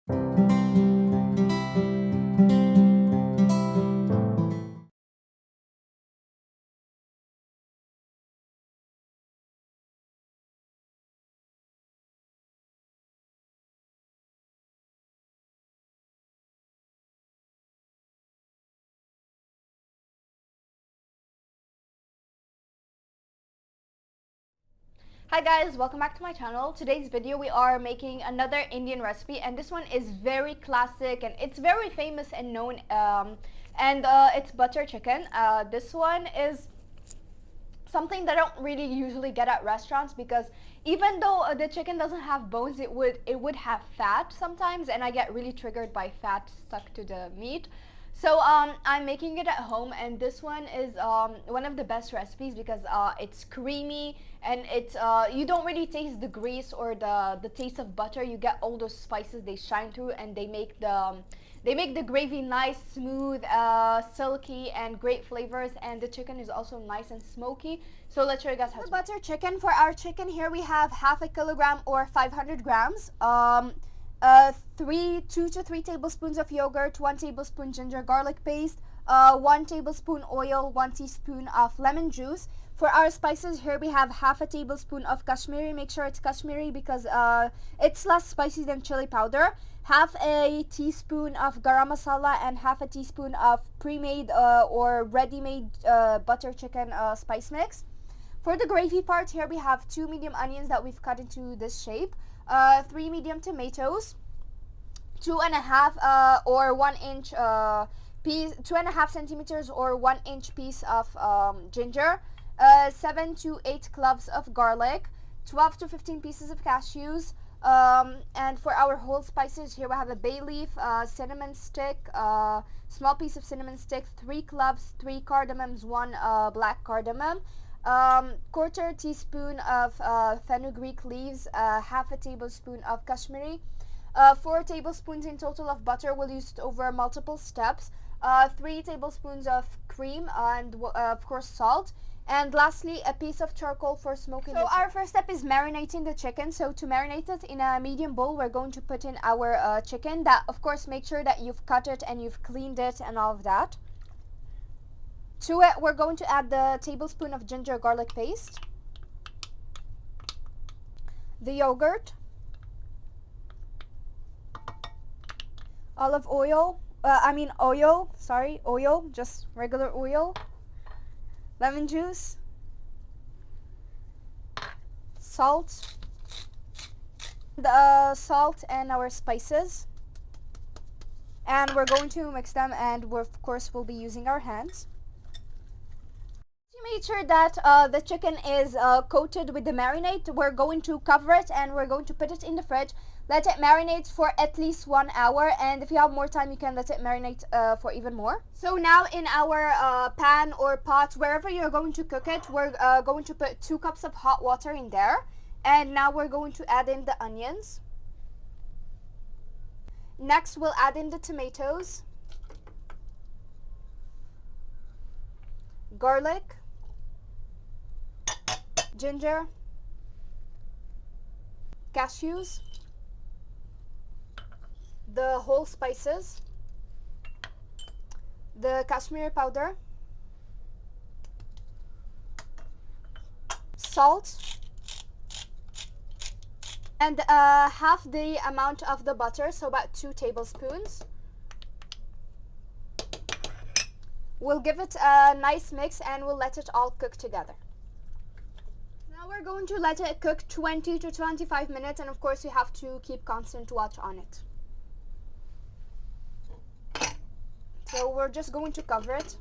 Hi guys, welcome back to my channel. Today's video we are making another Indian recipe, and this one is very classic and it's very famous and known, it's butter chicken. This one is something that I don't really usually get at restaurants, because even though the chicken doesn't have bones, it would have fat sometimes, and I get really triggered by fat stuck to the meat. So I'm making it at home, and this one is one of the best recipes because it's creamy, and it's you don't really taste the grease or the taste of butter. You get all those spices, they shine through, and they make the gravy nice, smooth, silky, and great flavors. And the chicken is also nice and smoky. So let's show you guys how to butter chicken. For our chicken here, we have half a kilogram or 500 grams. 2 to 3 tablespoons of yogurt, 1 tablespoon ginger garlic paste, 1 tablespoon oil, 1 teaspoon of lemon juice. For our spices here, we have half a tablespoon of Kashmiri. Make sure it's Kashmiri because it's less spicy than chili powder. Half a teaspoon of garam masala and half a teaspoon of pre-made or ready-made butter chicken spice mix. For the gravy part here, we have 2 medium onions that we've cut into this shape, 3 medium tomatoes, 2.5 or 1 inch piece, 2.5 centimeters or 1 inch piece of ginger, 7 to 8 cloves of garlic, 12 to 15 pieces of cashews, and for our whole spices here, we have a bay leaf, cinnamon stick, small piece of cinnamon stick, 3 cloves, 3 cardamoms, 1 black cardamom, quarter teaspoon of fenugreek leaves, half a tablespoon of Kashmiri, 4 tablespoons in total of butter. We'll use it over multiple steps, 3 tablespoons of cream, and of course salt, and lastly a piece of charcoal for smoking. So our first step is marinating the chicken. So to marinate it, in a medium bowl, we're going to put in our chicken. That, of course, make sure that you've cut it and you've cleaned it and all of that. To it, we're going to add the tablespoon of ginger garlic paste, the yogurt, olive oil, oil, just regular oil, lemon juice, salt, the salt and our spices, and we're going to mix them, and of course we'll be using our hands. Made sure that the chicken is coated with the marinade, we're going to cover it and we're going to put it in the fridge. Let it marinate for at least 1 hour, and if you have more time, you can let it marinate for even more. So now in our pan or pot, wherever you're going to cook it, we're going to put 2 cups of hot water in there, and now we're going to add in the onions. Next, we'll add in the tomatoes, garlic, ginger, cashews, the whole spices, the Kashmiri powder, salt, and half the amount of the butter, so about 2 tablespoons. We'll give it a nice mix and we'll let it all cook together. Now we're going to let it cook 20 to 25 minutes, and of course you have to keep constant watch on it. So we're just going to cover it.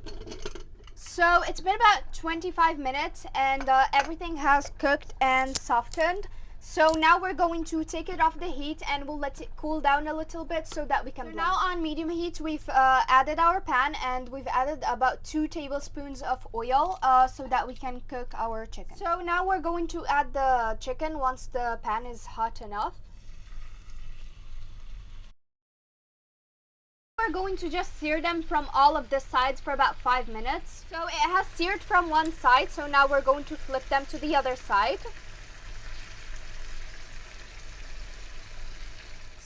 So it's been about 25 minutes and everything has cooked and softened. So now we're going to take it off the heat and we'll let it cool down a little bit so that we can blend. Now on medium heat, we've added our pan and we've added about 2 tablespoons of oil so that we can cook our chicken. So now we're going to add the chicken once the pan is hot enough. We're going to just sear them from all of the sides for about 5 minutes. So it has seared from one side, so now we're going to flip them to the other side.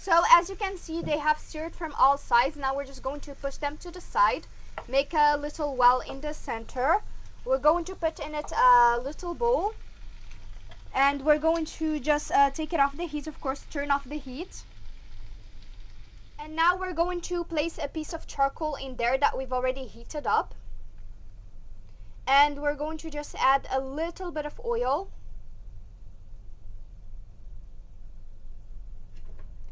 So as you can see, they have stirred from all sides. Now we're just going to push them to the side. Make a little well in the center. We're going to put in it a little bowl. And we're going to just take it off the heat, of course, turn off the heat. And now we're going to place a piece of charcoal in there that we've already heated up. And we're going to just add a little bit of oil.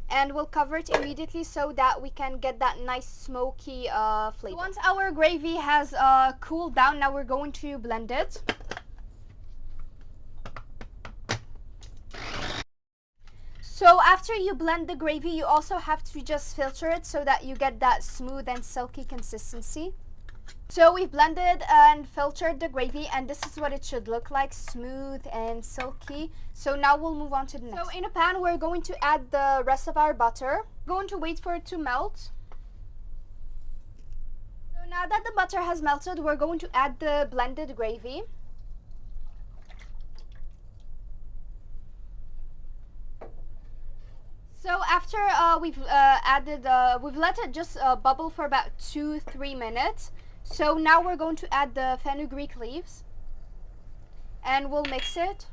And we'll cover it immediately so that we can get that nice smoky flavor. So once our gravy has cooled down, now we're going to blend it. So after you blend the gravy, you also have to just filter it so that you get that smooth and silky consistency. So we've blended and filtered the gravy, and this is what it should look like, smooth and silky. So now we'll move on to the next. So in a pan, we're going to add the rest of our butter. We're going to wait for it to melt. So now that the butter has melted, we're going to add the blended gravy. So after we've let it just bubble for about 2-3 minutes. So now we're going to add the fenugreek leaves and we'll mix it.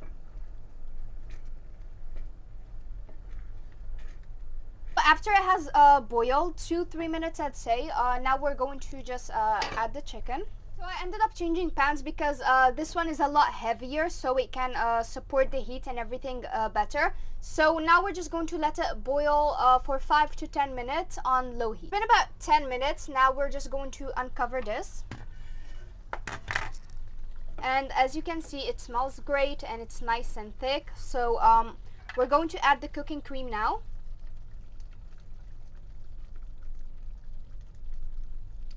After it has boiled 2-3 minutes, I'd say, now we're going to just add the chicken. So I ended up changing pans because this one is a lot heavier, so it can support the heat and everything better. So now we're just going to let it boil for 5 to 10 minutes on low heat. It's been about 10 minutes. Now we're just going to uncover this. And as you can see, it smells great and it's nice and thick. So we're going to add the cooking cream now.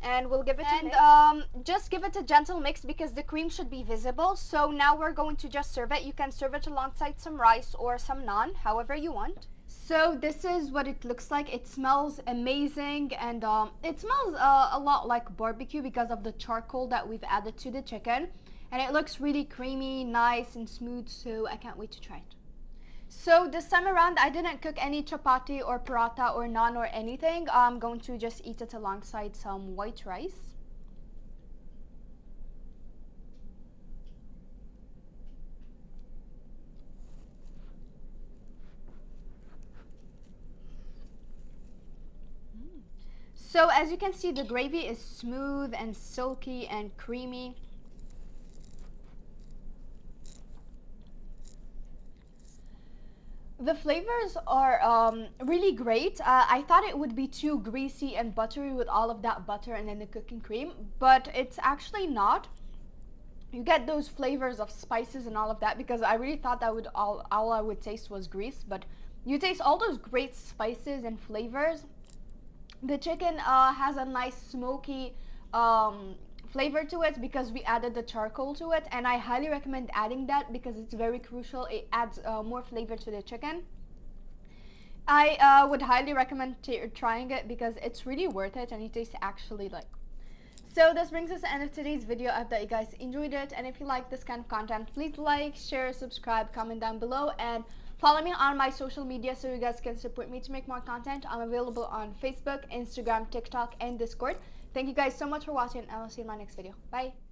And we'll give it a mix. Just give it a gentle mix because the cream should be visible. So now we're going to just serve it. You can serve it alongside some rice or some naan, however you want. So this is what it looks like. It smells amazing, and it smells a lot like barbecue because of the charcoal that we've added to the chicken. And it looks really creamy, nice and smooth, so I can't wait to try it. So this time around, I didn't cook any chapati or paratha or naan or anything. I'm going to just eat it alongside some white rice. So as you can see, the gravy is smooth and silky and creamy. The flavors are really great. I thought it would be too greasy and buttery with all of that butter and then the cooking cream, but it's actually not. You get those flavors of spices and all of that because I really thought that would all I would taste was grease, but you taste all those great spices and flavors. The chicken has a nice smoky flavor to it because we added the charcoal to it, and I highly recommend adding that because it's very crucial. It adds more flavor to the chicken. I would highly recommend trying it because it's really worth it and it tastes actually like. So this brings us to the end of today's video. I hope that you guys enjoyed it, and if you like this kind of content, please like, share, subscribe, comment down below, and follow me on my social media so you guys can support me to make more content. I'm available on Facebook, Instagram, TikTok, and Discord. Thank you guys so much for watching, and I'll see you in my next video. Bye!